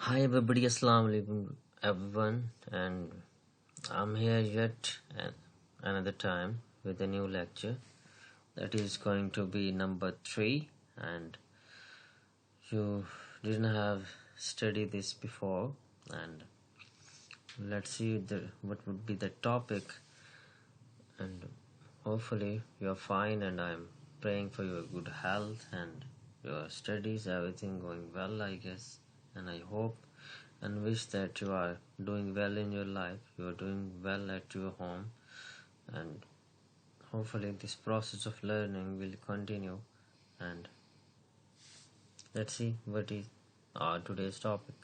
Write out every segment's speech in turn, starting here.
Hi everybody, Assalamu alaikum everyone, and I'm here yet another time with a new lecture that is going to be number 3, and you didn't have studied this before, and let's see what would be the topic, and hopefully you're fine, and I'm praying for your good health and your studies, everything going well, I guess, and I hope and wish that you are doing well in your life, you are doing well at your home, and hopefully this process of learning will continue. And let's see what is our today's topic.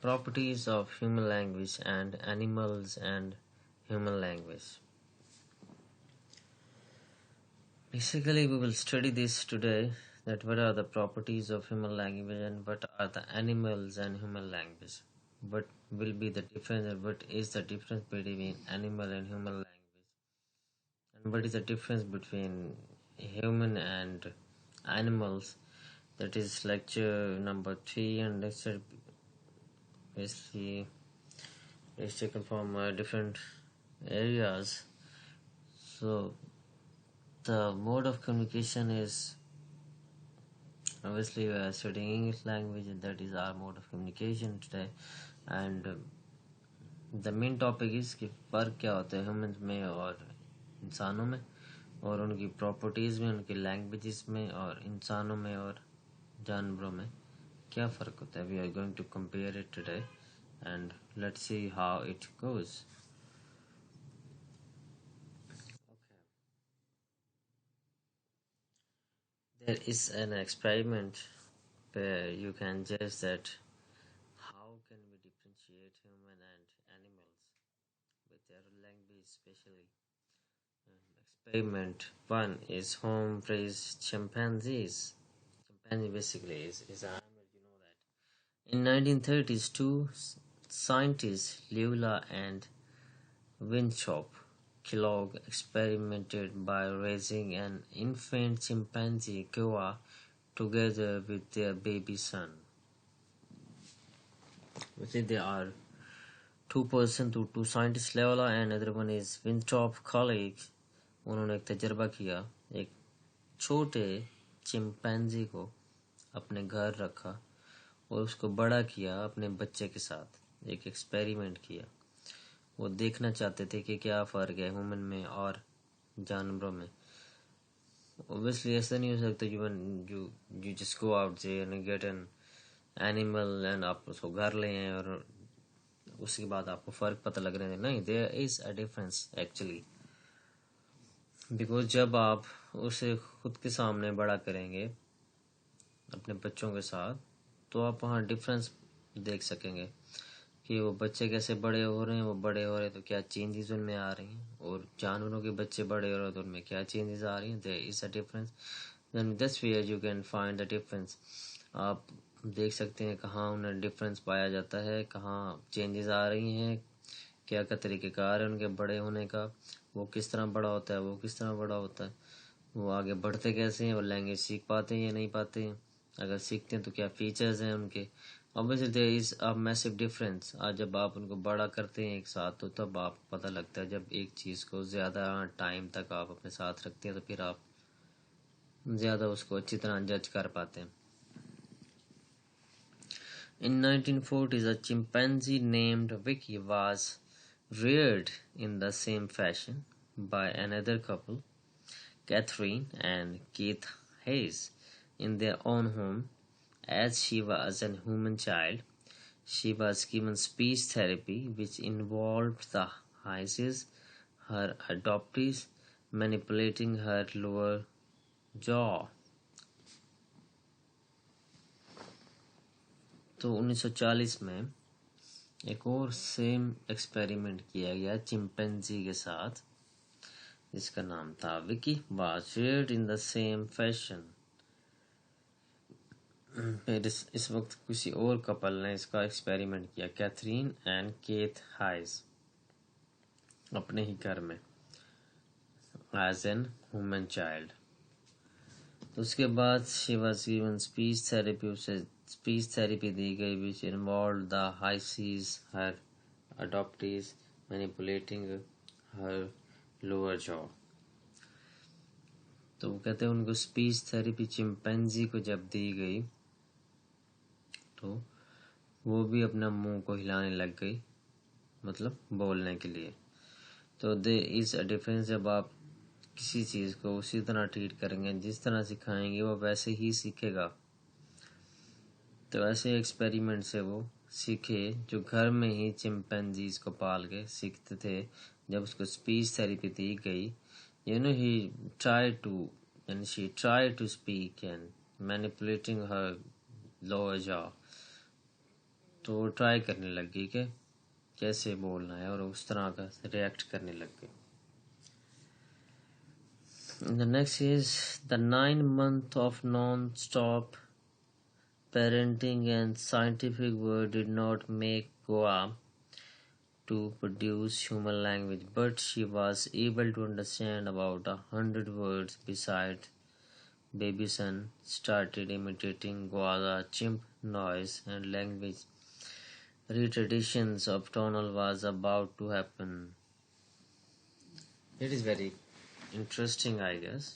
Properties of human language and animals and human language. Basically, we will study this today, that what are the properties of human language and what are the animals and human language. What will be the difference, and what is the difference between animal and human language, and what is the difference between human and animals. That is lecture number 3, and lecture basically is taken from different areas. So the mode of communication is, obviously we are studying English language, and that is our mode of communication today. And the main topic is कि फ़र्क क्या होता है humans में और इंसानों में, और उनकी प्रॉपर्टीज़ में, उनकी लैंग्वेजेस में, और इंसानों में और जानवरों में क्या फ़र्क होता है. We are going to compare it today, and let's see how it goes. There is an experiment where you can judge that how can we differentiate human and animals with their language especially. Experiment 1 is home raised chimpanzees. Chimpanzee basically is an animal, you know that. In 1930s, two scientists, Lula and Winthrop Kellogg, experimented by raising an infant chimpanzee Koa together with their baby son. There are two scientists, Lula and another one is Winthrop colleague. उन्होंने एक तजर्बा किया, एक छोटे chimpanzee को अपने घर रखा और उसको बड़ा किया अपने बच्चे के साथ. एक एक्सपेरिमेंट किया. वो देखना चाहते थे कि क्या फ़र्क है ह्यूमन में और जानवरों में. Obviously ऐसा नहीं हो सकता you just go out there and get an animal and आप उसको घर ले आए और उसके बाद आपको फ़र्क पता लग रहा है. नहीं, there is a difference actually. Because जब आप उसे खुद के सामने बड़ा करेंगे अपने बच्चों के साथ, तो आप वहाँ डिफरेंस देख सकेंगे कि वो बच्चे कैसे बड़े हो रहे हैं. वो बड़े हो रहे हैं तो क्या चेंजेस उनमें आ रही हैं, और जानवरों के बच्चे बड़े हो रहे हैं तो उनमें क्या चेंजेस आ रही हैं. There is a difference. Then that's where you can find the difference. आप देख सकते हैं कहाँ उन्हें डिफरेंस पाया जाता है, कहाँ चेंजेस आ रही हैं, क्या क्या तरीक़ेकार है उनके बड़े होने का, वो किस तरह बड़ा होता है, वो किस तरह बड़ा होता है, वो आगे बढ़ते कैसे हैं, वो लैंग्वेज सीख पाते हैं या नहीं पाते हैं, अगर सीखते हैं तो क्या फीचर्स हैं उनके. Obviously there is a massive difference. आज जब आप उनको बड़ा करते हैं एक साथ, तो तब आपको पता लगता है. जब एक चीज़ को ज़्यादा टाइम तक आप अपने साथ रखते हैं तो फिर आप ज़्यादा उसको अच्छी तरह जज कर पाते हैं. In 1940s, a chimpanzee named Vicky was reared in the same fashion by another couple, Catherine and Keith Hayes, in their own home. As she was a human child, she was given speech therapy, which involved the Hayes, her adoptees, manipulating her lower jaw. तो 1940 में एक और same experiment किया गया chimpanzee के साथ, जिसका नाम था Vicky. Was reared in the same fashion. फिर इस वक्त किसी और कपल ने इसका एक्सपेरिमेंट किया, कैथरीन एंड केथ हाइज, अपने ही घर में, एज एन ह्यूमन चाइल्ड. तो उसके बाद she was given speech therapy, उसे स्पीच थेरेपी दी गई which involve the high sees her adoptees manipulating her lower jaw. तो वो कहते हैं उनको स्पीच थेरेपी चिंपैंजी को जब दी गई तो वो भी अपना मुंह को हिलाने लग गई, मतलब बोलने के लिए। तो दे इज अ डिफरेंस, जब आप किसी चीज़ को उसी तरह ट्रीट करेंगे, जिस तरह सिखाएंगे वो वैसे ही सीखेगा। तो ऐसे एक्सपेरिमेंट से वो सीखे जो घर में ही चिंपैंजीज को पाल के सीखते थे। जब उसको स्पीच थेरेपी दी गई, he try to and she try to speak and manipulating her lower jaw. तो वो ट्राई करने लगी कि कैसे बोलना है और उस तरह का रिएक्ट करने लग गई। The next is the 9 month of non-stop parenting and scientific work did not make Goa to produce human language, but she was able to understand about 100 words. Besides, baby son started imitating Goa's chimp noise and language. Retraditions of tonal was about to happen. It is very interesting I guess.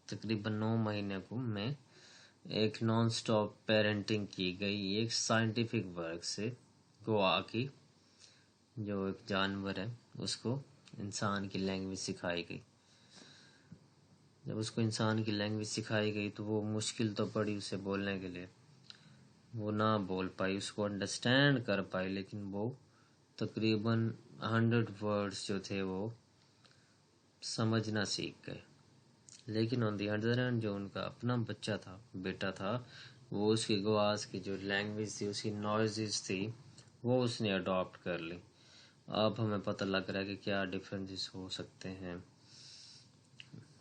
तकरीबन 9 महीने को में एक non stop parenting की गई एक scientific work से। गोवा की जो एक जानवर है उसको इंसान की लैंग्वेज सिखाई गई। जब उसको इंसान की लैंग्वेज सिखाई गई तो वो मुश्किल तो पड़ी उसे बोलने के लिए, वो ना बोल पाई, उसको अंडरस्टैंड कर पाई, लेकिन वो तकरीबन 100 वर्ड्स जो थे वो समझना सीख गए। लेकिन ऑन दी अदर हैंड जो उनका अपना बच्चा था, बेटा था, वो उसकी गवास की जो लैंग्वेज थी, उसकी नॉइजेस थी, वो उसने अडॉप्ट कर ली। अब हमें पता लग रहा है कि क्या डिफरेंसेस हो सकते हैं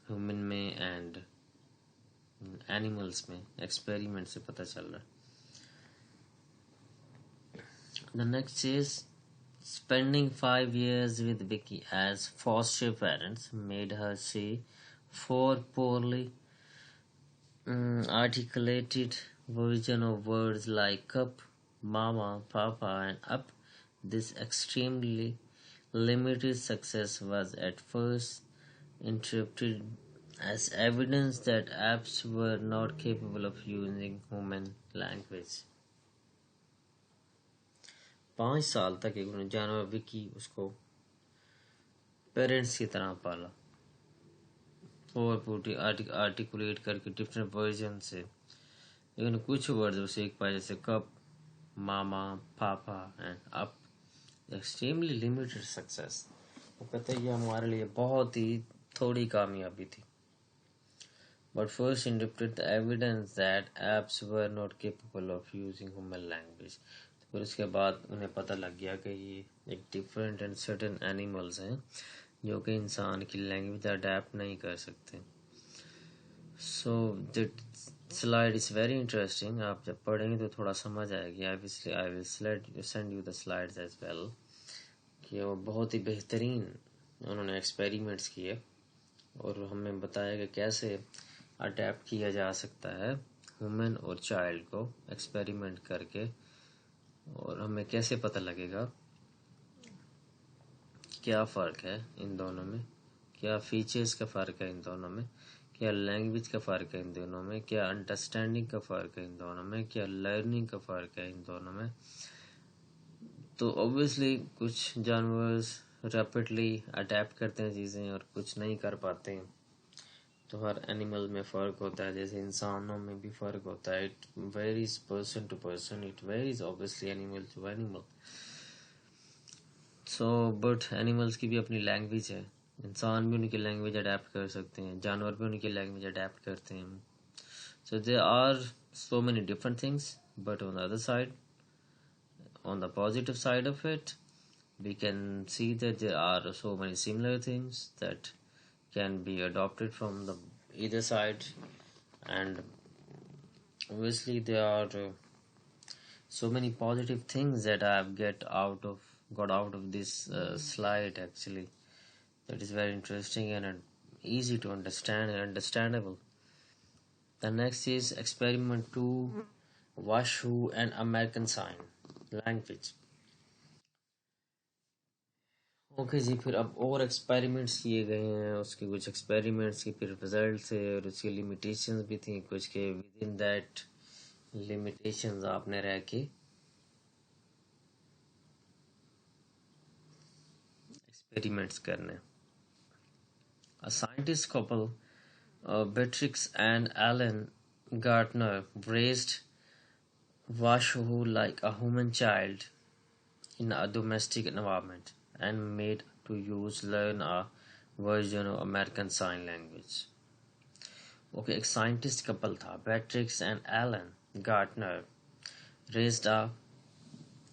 ह्यूमन में एंड एनिमल्स में। एक्सपेरिमेंट से पता चल रहा है। The next is spending 5 years with Vicky as foster parents made her say 4 poorly articulated version of words like cup, mama, papa, and up. This extremely limited success was at first interpreted as evidence that apes were not capable of using human language. 5 साल तक एक जानवर विकी उसको parents की तरह पाला, और पूरी आर्टिकुलेट करके डिफरेंट वर्जन से, लेकिन कुछ वर्ड वो सीख पाए जैसे कप, मामा, पापा and up. Extremely limited success, वो कहते हैं ये हमारे लिए बहुत ही थोड़ी कामयाबी थी। But first interpret the evidence that apps were not capable of using human language. फिर उसके बाद उन्हें पता लग गया कि ये एक डिफरेंट एंड सर्टेन एनिमल्स हैं जो कि इंसान की लैंग्वेज अडेप्ट नहीं कर सकते। So the slide is very interesting. आप जब पढ़ेंगे तो थोड़ा समझ आएगी। I will send you the slides as well. कि वो बहुत ही बेहतरीन उन्होंने एक्सपेरिमेंट्स किए और हमें बताया कि कैसे अडेप्ट किया जा सकता है ह्यूमन और चाइल्ड को एक्सपेरिमेंट करके, और हमें कैसे पता लगेगा क्या फ़र्क है इन दोनों में, क्या फीचर्स का फ़र्क है इन दोनों में, क्या लैंग्वेज का फ़र्क है इन दोनों में, क्या अंडरस्टैंडिंग का फ़र्क है इन दोनों में, क्या लर्निंग का फ़र्क है इन दोनों में। तो ऑब्वियसली कुछ जानवर्स रैपिडली अडेप्ट करते हैं चीज़ें और कुछ नहीं कर पाते हैं। तो हर एनिमल में फ़र्क होता है, जैसे इंसानों में भी फ़र्क होता है। It varies person to person, it varies obviously animal to animal. So but animals की भी अपनी लैंग्वेज है। इंसान भी उनकी लैंग्वेज अडेप्ट कर सकते हैं, जानवर भी उनकी लैंग्वेज अडेप्ट करते हैं। So there are so many different things, but on the other side, on the positive side of it, we can see that there are so many similar things that can be adopted from the either side, and obviously there are so many positive things that I have got out of this slide actually, that is very interesting and easy to understand and understandable. The next is experiment 2, Washu and American Sign Language. Okay जी, फिर अब और experiments किए गए हैं, उसके कुछ experiments के फिर रिजल्ट थे और उसकी लिमिटेशंस भी थी कुछ के, विद इन दैट लिमिटेशंस आपने रह के एक्सपेरिमेंट्स करने. A scientist couple, Beatrix and Alan Gardner, raised Washoe like a human child in a domestic environment and made to learn a version of American Sign Language. Okay, एक scientist couple था, Beatrix and Allen Gardner, raised a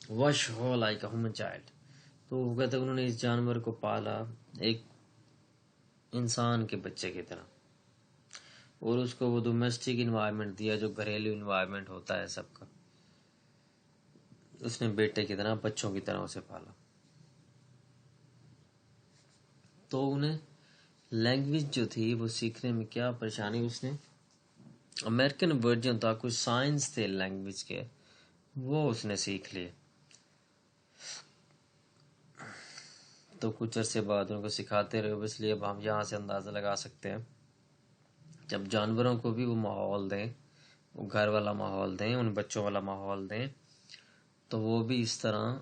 Washoe like a human child. तो वो कहते उन्होंने इस जानवर को पाला एक इंसान के बच्चे की तरह, और उसको वो डोमेस्टिक इन्वायरमेंट दिया जो घरेलू इन्वायरमेंट होता है सबका. उसने बेटे की तरह, बच्चों की तरह उसे पाला. तो उन्हें लैंग्वेज जो थी वो सीखने में क्या परेशानी, उसने अमेरिकन वर्जन था, कुछ साइंस थे लैंग्वेज के, वो उसने सीख लिए. तो कुछ अरसे बाद उनको सिखाते रहे, इसलिए अब हम यहाँ से अंदाज़ा लगा सकते हैं, जब जानवरों को भी वो माहौल दें, वो घर वाला माहौल दें, उन बच्चों वाला माहौल दें, तो वो भी इस तरह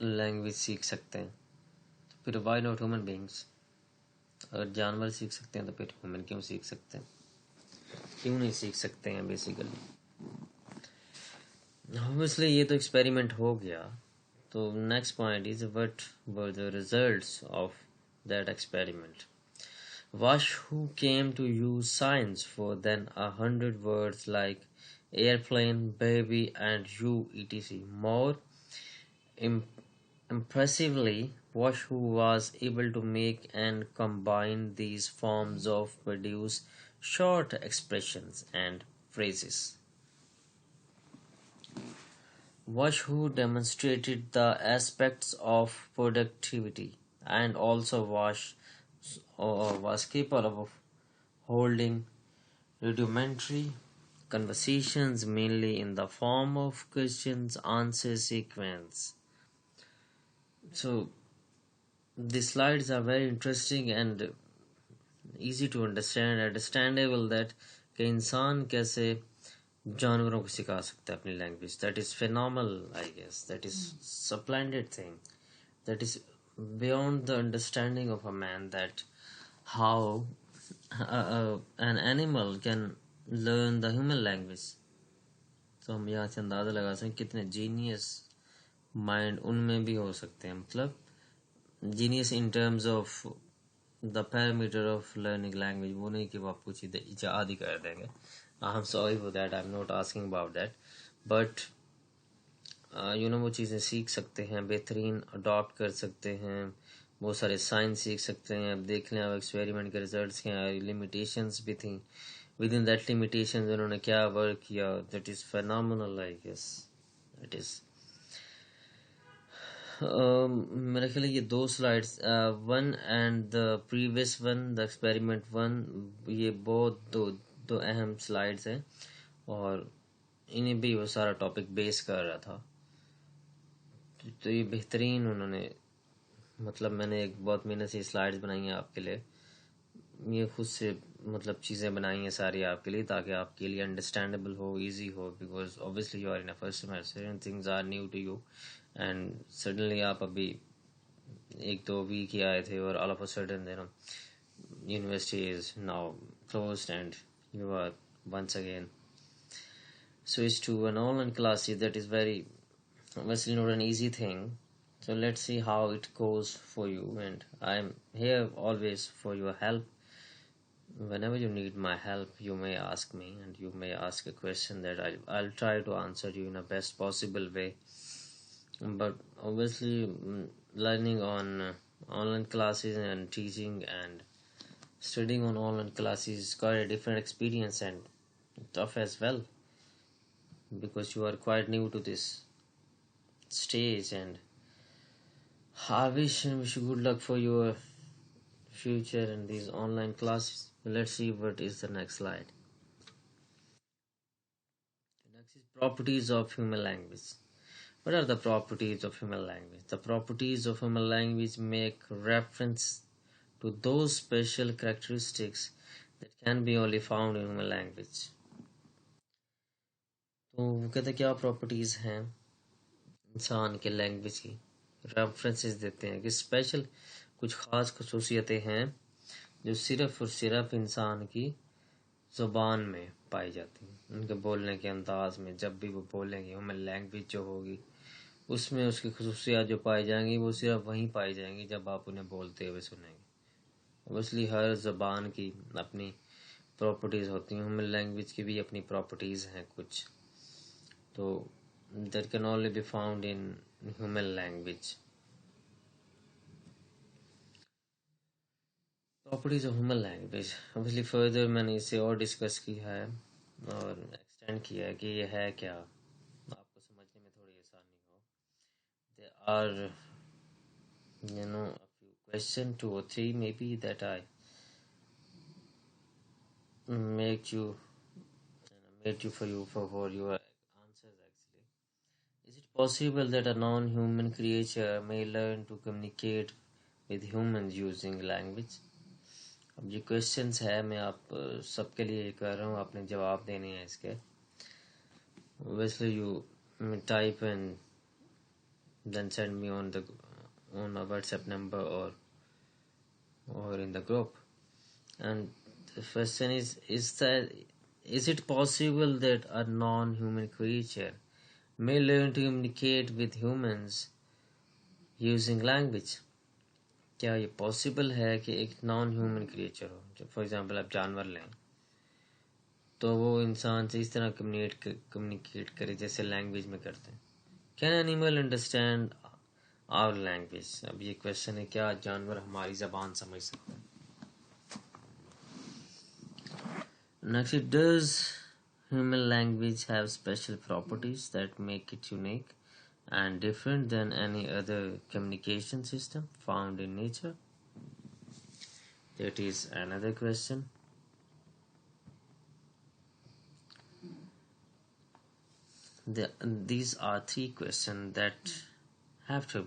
लैंग्वेज सीख सकते हैं. तो फिर वाई नॉट ह्यूमन बींग्स? अगर जानवर सीख सकते हैं तो फिर ह्यूमन क्यों सीख सकते हैं, क्यों नहीं सीख सकते हैं बेसिकली. ऑब्वियसली ये तो एक्सपेरिमेंट हो गया. तो next point is what were the results of that experiment. Washu came to use signs for than 100 words like airplane, baby, and you, etc. More impressively, Washu was able to make and combine these forms of produce short expressions and phrases. Washu demonstrated the aspects of productivity and also was capable of holding rudimentary conversations mainly in the form of questions answer sequence. So the slides are very interesting and easy to understandable that कि इंसान कैसे जानवरों को सिखा सकता है अपनी language. That is phenomenal, I guess. That is splendid thing. That is beyond the understanding of a man, that how an animal can learn the human language. तो हम यहाँ से अंदाज़ा लगा सकते हैं कितने जीनियस माइंड उनमें भी हो सकते हैं. मतलब genius in terms of the parameter of learning language, वो नहीं कि वो आपको चीज़ें आदि कर देंगे. I'm sorry for that, I'm not asking about that, but वो चीज़ें सीख सकते हैं, बेहतरीन अडॉप्ट कर सकते हैं, बहुत सारे साइंस सीख सकते हैं. अब देख लें, अब एक्सपेरिमेंट के रिजल्ट्स क्या हैं, लिमिटेशंस भी थी, विद इन दैट लिमिटेशंस उन्होंने क्या वर्क किया. That is phenomenal, I guess. That is मेरे ख्याल ये दो slides, one and the previous one, the experiment one, ये बहुत दो अहम स्लाइड्स हैं और इन्हें भी वो सारा टॉपिक बेस कर रहा था. तो ये बेहतरीन उन्होंने, मतलब मैंने एक बहुत मेहनत से स्लाइड्स बनाई हैं आपके लिए, ये खुद से मतलब चीज़ें बनाई हैं सारी आपके लिए, ताकि आपके लिए अंडरस्टैंडेबल हो, इजी हो, because obviously you are in a first semester and things are new to you, and suddenly आप अभी 1-2 वीक ही आए थे और all of a sudden university is now closed and you are once again switched to an online class. That is very obviously not an easy thing. So let's see how it goes for you, and I'm here always for your help. Whenever you need my help, you may ask me, and you may ask a question that I'll try to answer you in a best possible way. But obviously learning on online classes and teaching and studying on online classes is quite a different experience and tough as well, because you are quite new to this stage, and I wish you good luck for your future in these online classes. Let's see what is the next slide. Properties of human language. What are the properties of human language? The properties of human language make reference to those special characteristics that can be only found in human language. तो वो कहते क्या properties हैं इंसान के language की, references देते हैं कि स्पेशल कुछ खास खसूसियतें हैं जो सिर्फ और सिर्फ इंसान की ज़ुबान में पाई जाती हैं, उनके बोलने के अंदाज में। जब भी वो बोलेंगे ह्यूमन लैंग्वेज जो होगी उसमें उसकी खसूसियात जो पाई जाएंगी वो सिर्फ वहीं पाई जाएंगी जब आप उन्हें बोलते हुए सुनेंगे। इसलिए हर ज़बान की अपनी प्रॉपर्टीज़ होती हैं, ह्यूमन लैंग्वेज की भी अपनी प्रॉपर्टीज़ हैं कुछ, तो that can only be found in human language. Properties of human language. Obviously further मैंने इसे और डिस्कस किया है और एक्सटेंड किया है कि ये है क्या, आपको समझने में थोड़ी आसानी हो। There are a few question 2 or 3 maybe that I make you made you for your answers actually. Is it possible that a non-human creature may learn to communicate with humans using language? अब ये questions है, मैं आप सबके लिए कर रहा हूँ, आपने जवाब देने हैं इसके। Obviously you type and then send me on a WhatsApp number or in the group. And the question is it possible that a non-human creature may learn to communicate with humans using language? क्या ये possible है कि एक non human creature हो, जो for example आप जानवर लें, तो वो इंसान से इस तरह कम्युनिकेट करे जैसे लैंग्वेज में करते हैं? Can animal understand our language? अब ये क्वेश्चन है, क्या जानवर हमारी ज़बान समझ सकते हैं? Next, does human language have special properties that make it unique and different than any other communication system found in nature? That is another question. These are 3 questions that have to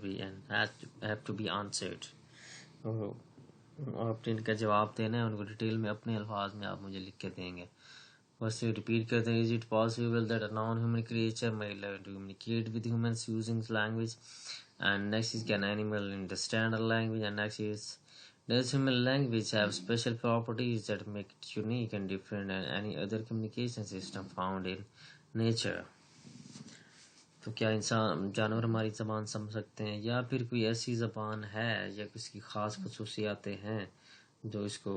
be answered. आप इनका जवाब देना है, उनको detail में अपने अल्फाज में आप मुझे लिख के देंगे। First you repeat करते हैं, is it possible that a non-human creature may learn to communicate with humans using language? And next is, can animal understand a language? And next is, does human language have special properties that make it unique and different than any other communication system found in nature? तो क्या इंसान जानवर हमारी ज़बान समझ सकते हैं, या फिर कोई ऐसी ज़बान है या किसी ख़ास खसूसियातें हैं जो इसको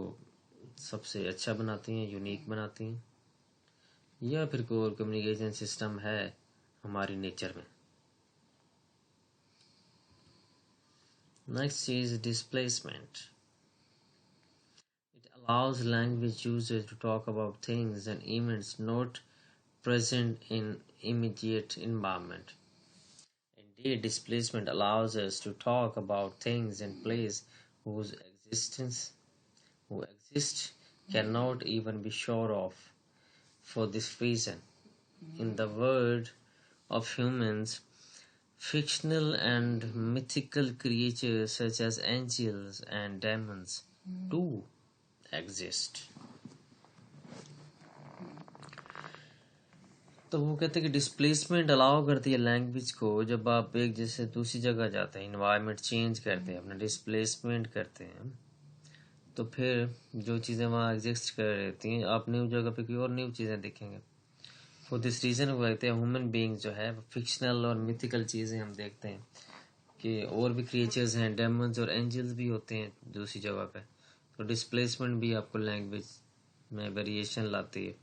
सबसे अच्छा बनाती हैं, यूनिक बनाती हैं, या फिर कोई और कम्युनिकेशन सिस्टम है हमारी नेचर में? Next is displacement. It allows language users to talk about things and events not present in immediate environment. Indeed, displacement allows us to talk about things and places who exist cannot even be sure of. For this reason, in the world of humans, fictional and mythical creatures such as angels and demons do exist. तो वो कहते हैं कि displacement allow करती है language को, जब आप एक जैसे दूसरी जगह जाते हैं, इन्वायरमेंट चेंज करते हैं, अपना डिस्प्लेसमेंट करते हैं, तो फिर जो चीज़ें वहाँ एग्जिस्ट कर रहती हैं, आप न्यू जगह पे कोई और न्यू चीज़ें देखेंगे। फॉर दिस रीज़न वो कहते हैं ह्यूमन बीइंग जो है फिक्शनल और मिथिकल चीज़ें हम देखते हैं कि और भी क्रिएचर्स हैं, डेमन्स और एंजल्स भी होते हैं दूसरी जगह पे। तो डिस्प्लेसमेंट भी आपको लैंग्वेज में वेरिएशन लाती है।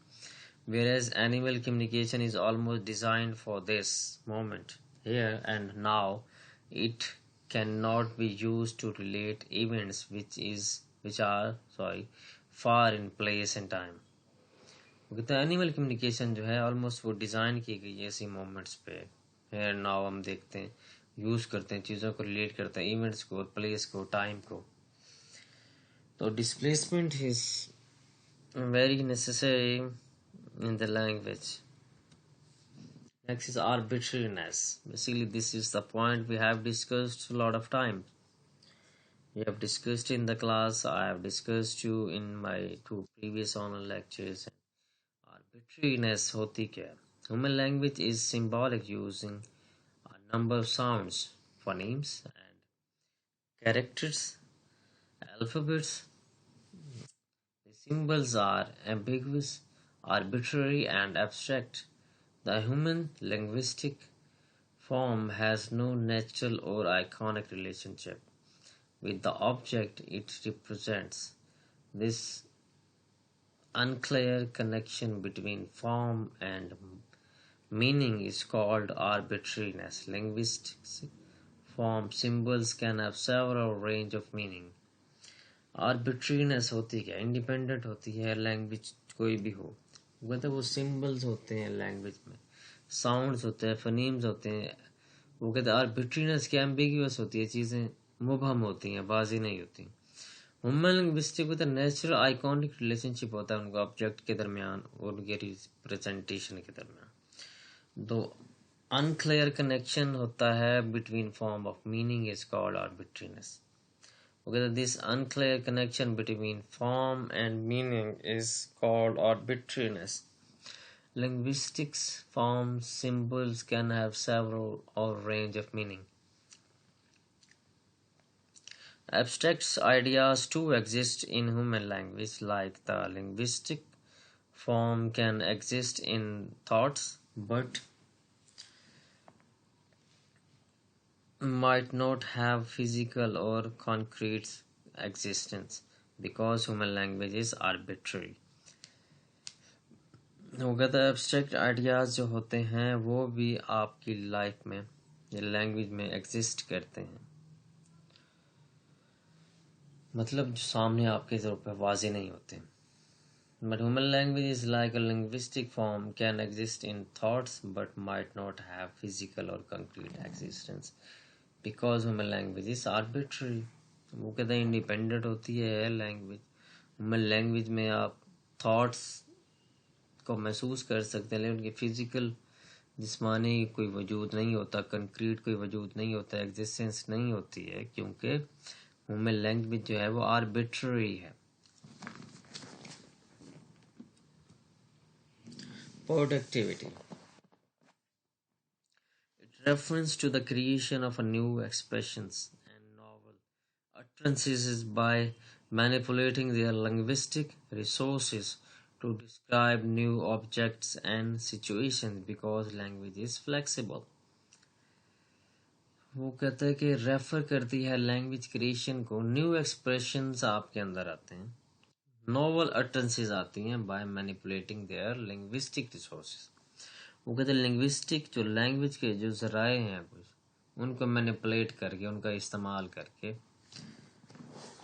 Whereas animal communication is almost designed for this moment, here and now, it cannot be used to relate events which are far in place and time. तो एनिमल कम्युनिकेशन जो है almost वो design की गई है ऐसी मोमेंट्स पे, here now हम देखते हैं, यूज़ करते हैं, चीज़ों को रिलेट करते हैं, इवेंट्स को, प्लेस को, टाइम को। तो displacement is very necessary in the language. Next is arbitrariness. Basically, this is the point we have discussed a lot of times. We have discussed in the class. I have discussed you in my two previous online lectures. Arbitrariness hoti kya hai? Human language is symbolic, using a number of sounds, phonemes, and characters, alphabets. The symbols are ambiguous, arbitrary, and abstract. The human linguistic form has no natural or iconic relationship with the object it represents. This unclear connection between form and meaning is called arbitrariness. Linguistic form symbols can have several range of meaning. आर्बिट्रीनेस होती क्या, independent होती है language कोई भी हो, मतलब वो symbols होते हैं लैंग्वेज में, साउंड्स होते हैं, फनीम्स होते हैं, वो कहते हैं आर्बिट्रीनेस क्या, एम्बिग्यूअस होती है, चीज़ें मुबहम होती हैं, वाज़ी नहीं होती. Human linguistic with natural iconic relationship होता है उनका ऑब्जेक्ट के दरमियान और उनके रिप्रेजेंटेशन के दरमियान. दो अनक्लियर कनेक्शन होता है between form of meaning is called arbitrariness. Okay, this unclear connection between form and meaning is called arbitrariness. Linguistics forms symbols can have several or range of meaning. Abstract ideas too exist in human language, like the linguistic form can exist in thoughts but might not have physical or concrete existence because human language is arbitrary. वो कहता है abstract ideas जो होते हैं वो भी आपकी life में या लैंग्वेज में एग्जिस्ट करते हैं, मतलब जो सामने आपके तौर पर वाज़े नहीं होते. But human language is like a linguistic form can exist in thoughts but might not have physical और concrete existence because human language is arbitrary. वो कहते हैं इंडिपेंडेंट होती है लैंग्वेज. ह्यूमन लैंग्वेज में आप थॉट्स को महसूस कर सकते हैं लेकिन उनकी फिजिकल जिस्मानी कोई वजूद नहीं होता, कंक्रीट कोई वजूद नहीं होता, एग्जिस्टेंस नहीं होती है, क्योंकि ह्यूमन लैंग्वेज जो है वो आर्बिट्ररी है. Productivity. It refers to the creation of a new expressions and novel utterances by manipulating their linguistic resources to describe new objects and situations because language is flexible. वो कहता है कि refer करती है लैंग्वेज क्रिएशन को, new expressions आपके अंदर आते हैं, नोवल अटरेंसेस आती हैं by manipulating their linguistic resources. वो कहते हैं लिंग्विस्टिक जो लैंग्वेज के जो ज़राए हैं कुछ उनको मैनिपुलेट करके, उनका इस्तेमाल करके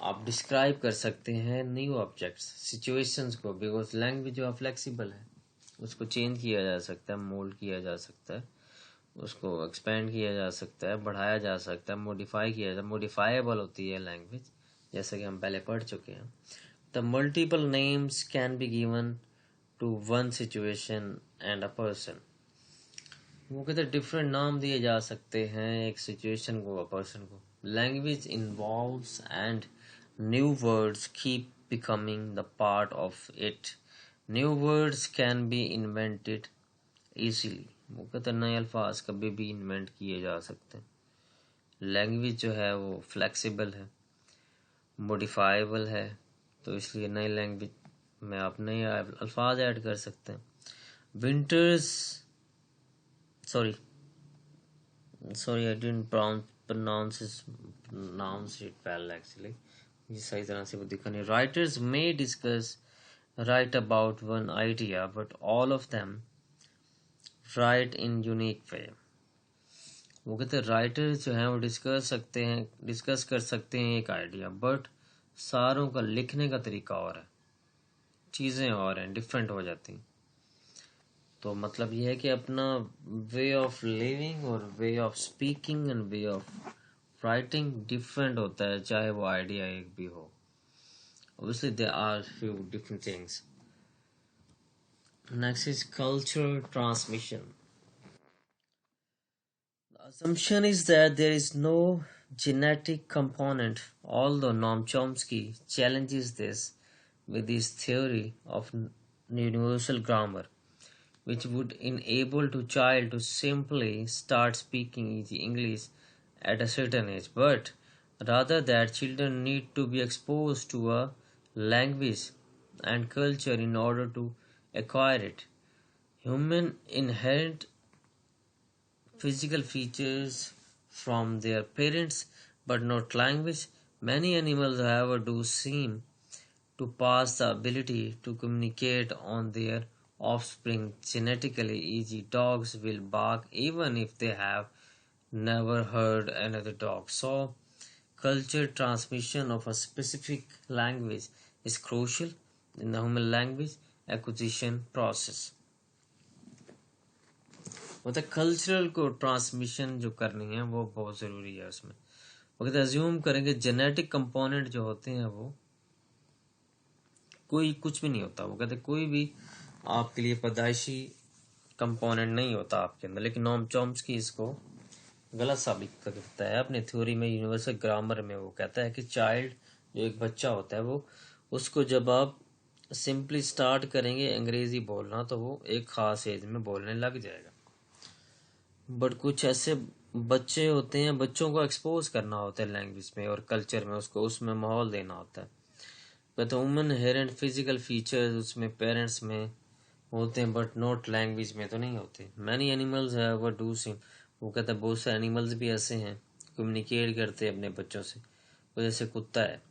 आप डिस्क्राइब कर सकते हैं न्यू ऑब्जेक्ट्स, सिचुएशंस को, बिकॉज लैंग्वेज जो है फ्लेक्सिबल है, उसको चेंज किया जा सकता है, मोल्ड किया जा सकता है, उसको एक्सपेंड किया जा सकता है, बढ़ाया जा सकता है, मॉडिफाई किया जा, मॉडिफाइबल होती है लैंग्वेज, जैसा कि हम पहले पढ़ चुके हैं. The multiple names can be given to one situation and a person. वो कहते हैं डिफरेंट नाम दिए जा सकते हैं एक सिचुएशन को, अ पर्सन को. Language involves and new words keep becoming the part of it. New words can be invented easily. वो कहते हैं नए अल्फाज कभी भी इन्वेंट किए जा सकते हैं. लैंग्वेज जो है वो फ्लेक्सिबल है, मॉडिफाइबल है, तो इसलिए नई लैंग्वेज में आप नए अल्फाज ऐड कर सकते हैं. Winters sorry I didn't pronounce it well actually. ये सही तरह से वो दिखा नहीं. Writers may write about one idea but all of them write in unique way. वो कहते हैं राइटर्स जो हैं वो डिस्कस कर सकते हैं एक आइडिया, बट सारों का लिखने का तरीका और है, चीज़ें और हैं, डिफरेंट हो जाती हैं. तो मतलब ये है कि अपना वे ऑफ लिविंग और way of speaking and way of writing different होता है, चाहे वो आइडिया एक भी हो. Obviously there are few different things. Next is culture transmission. Assumption is that there is no genetic component, although Noam Chomsky challenges this with his theory of universal grammar, which would enable a child to simply start speaking easy English at a certain age, but rather that children need to be exposed to a language and culture in order to acquire it. Human inherent physical features from their parents, but not language. Many animals, however, do seem to pass the ability to communicate on their offspring genetically. E.g., dogs will bark even if they have never heard another dog. So, culture transmission of a specific language is crucial in the human language acquisition process. मतलब cultural को transmission जो करनी है वो बहुत ज़रूरी है उसमें। वो कहते अज्यूम करेंगे जेनेटिक कंपोनेंट जो होते हैं वो कोई कुछ भी नहीं होता। वो कहते कोई भी आपके लिए पैदाइशी कंपोनेंट नहीं होता आपके अंदर, लेकिन नोम चॉम्स्की इसको गलत साबित करता है अपने थ्योरी में यूनिवर्सल ग्रामर में। वो कहता है कि चाइल्ड जो एक बच्चा होता है वो उसको जब आप सिंपली स्टार्ट करेंगे अंग्रेजी बोलना तो वो एक खास एज में बोलने लग जाएगा। बट कुछ ऐसे बच्चे होते हैं, बच्चों को एक्सपोज करना होता है लैंग्वेज में और कल्चर में, उसको उसमें माहौल देना होता है। तो ह्यूमन हेरेंट फिजिकल फीचर्स उसमें पेरेंट्स में होते हैं बट नॉट लैंग्वेज में तो नहीं होते। मैनी एनिमल्स है वो डू सिम। वो कहता है बहुत से एनिमल्स भी ऐसे हैं कम्युनिकेट करते हैं अपने बच्चों से। वो जैसे कुत्ता है,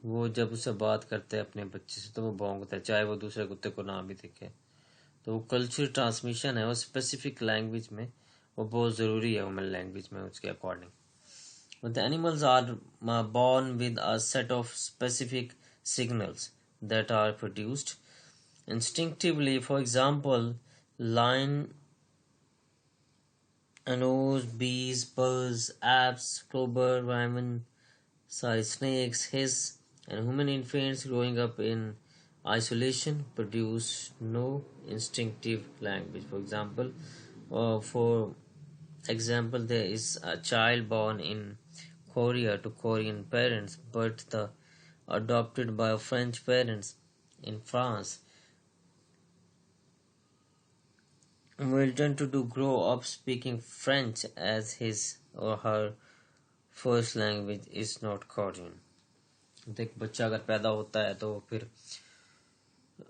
वो जब उससे बात करते हैं अपने बच्चे से तो वो भौंकता है चाहे वो दूसरे कुत्ते को ना भी दिखे। तो वो कल्चर ट्रांसमिशन है वो स्पेसिफिक लैंग्वेज में वो बहुत ज़रूरी है ह्यूमन लैंग्वेज में उसके according. But the animals are born with a set of specific signals that are produced instinctively. For example, lion, anoes, bees, birds, apes, clover, raven, snakes, hiss, and human infants growing up in isolation produce no instinctive language. For example, there is a child born in Korea to Korean parents, but the adopted by French parents in France will tend to grow up speaking French as his or her first language is not Korean. देख बच्चा अगर पैदा होता है तो फिर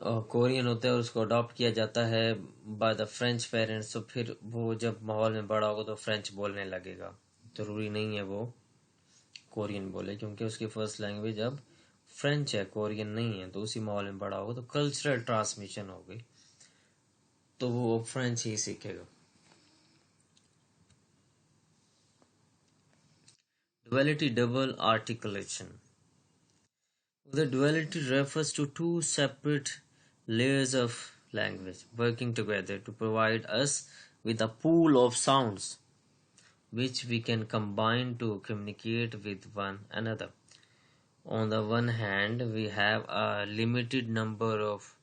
Korean होता है और उसको अडॉप्ट किया जाता है बाय द फ्रेंच पेरेंट्स, तो फिर वो जब माहौल में बड़ा होगा तो फ्रेंच बोलने लगेगा। ज़रूरी नहीं है वो कोरियन बोले क्योंकि उसकी फर्स्ट लैंग्वेज अब फ्रेंच है, कोरियन नहीं है। तो उसी माहौल में बड़ा होगा तो कल्चरल ट्रांसमिशन हो गई तो वो फ्रेंच ही सीखेगा। Duality double articulation. The duality refers to two separate layers of language working together to provide us with a pool of sounds which we can combine to communicate with one another. On the one hand, we have a limited number of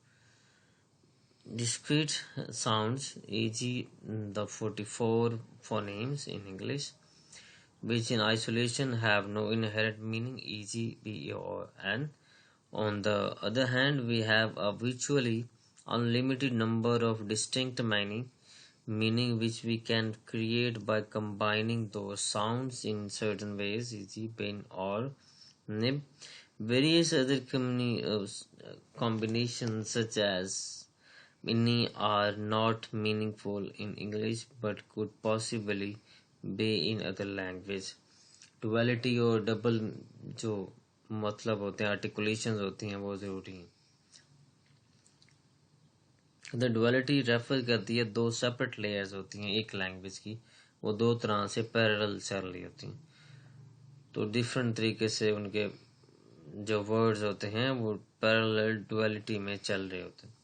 discrete sounds, e.g., the 44 phonemes in English, which in isolation have no inherent meaning, e.g., B or N. On the other hand, we have a virtually unlimited number of distinct meaning which we can create by combining those sounds in certain ways, e.g., bin or nib. Various other combinations such as many are not meaningful in English but could possibly be in other language. Duality और double जो मतलब होते हैं articulations होती हैं वो ज़रूरी हैं। द डुअलिटी रेफर करती है दो सेपरेट लेयर्स होती हैं एक लैंग्वेज की, वो दो तरह से पैरेलल चल रही होती हैं तो डिफरेंट तरीके से उनके जो वर्ड्स होते हैं वो पैरेलल डुअलिटी में चल रहे होते हैं।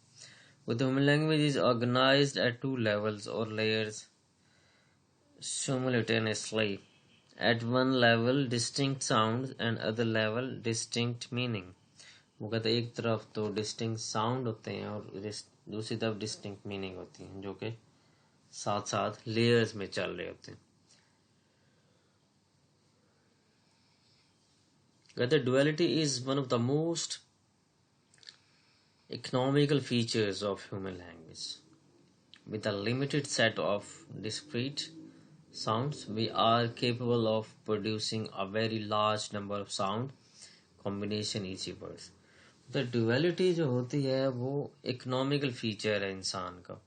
With the human language is organized at two levels or layers simultaneously. At one level distinct sounds and other level distinct meaning. वो कहते हैं एक तरफ तो डिस्टिंक्ट साउंड होते हैं और दूसरी तरफ डिस्टिंक्ट मीनिंग होती है जो कि साथ साथ लेयर्स में चल रहे होते हैं. The duality is one of the most economical features of human language. With a limited set of discrete sounds, we are capable of producing a very large number of sound combination easy words. The duality जो होती है वो economical feature है इंसान का.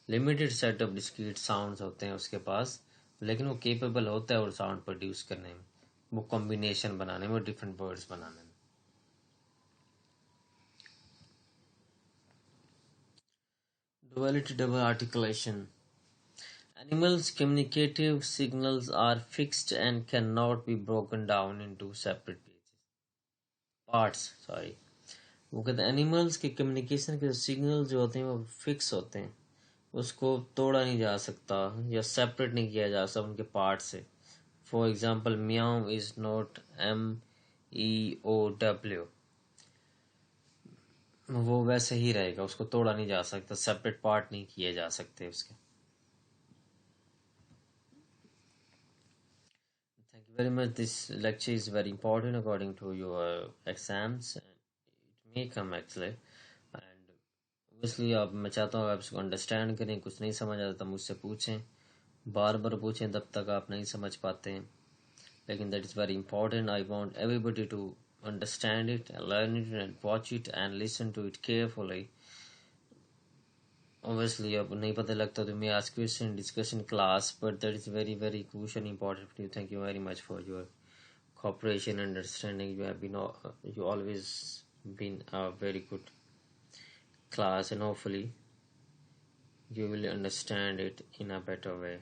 Limited set of discrete sounds होते हैं उसके पास, लेकिन वो केपेबल होता है और साउंड प्रोड्यूस करने में, वो कॉम्बिनेशन बनाने में, डिफरेंट वर्ड्स बनाने में. Duality double articulation. Animals' communicative signals are fixed and cannot be broken down into separate parts. वो कहते हैं एनिमल्स के कम्युनिकेशन के सिग्नल जो होते हैं वो फिक्स होते हैं, उसको तोड़ा नहीं जा सकता या सेपरेट नहीं किया जा सकता उनके पार्ट से. फॉर एग्जाम्पल, म्याऊ इज नॉट MEOW, वो वैसे ही रहेगा, उसको तोड़ा नहीं जा सकता, सेपरेट पार्ट नहीं किए जा सकते उसके. Thank you very much. This lecture is very important according to your exams. It may come actually. And obviously आप, मैं चाहता हूँ आप इसको अंडरस्टैंड करें. कुछ नहीं समझ आता तो मुझसे पूछें, बार बार पूछें तब तक आप नहीं समझ पाते हैं. लेकिन that is very important. I want everybody to understand it, learn it, and watch it and listen to it carefully. Obviously अब नहीं पता लगता तो may ask question, discuss in class, but that is very very crucial, important for you. Thank you very much for your cooperation and understanding. You have been you always been a very good class, and hopefully you will understand it in a better way.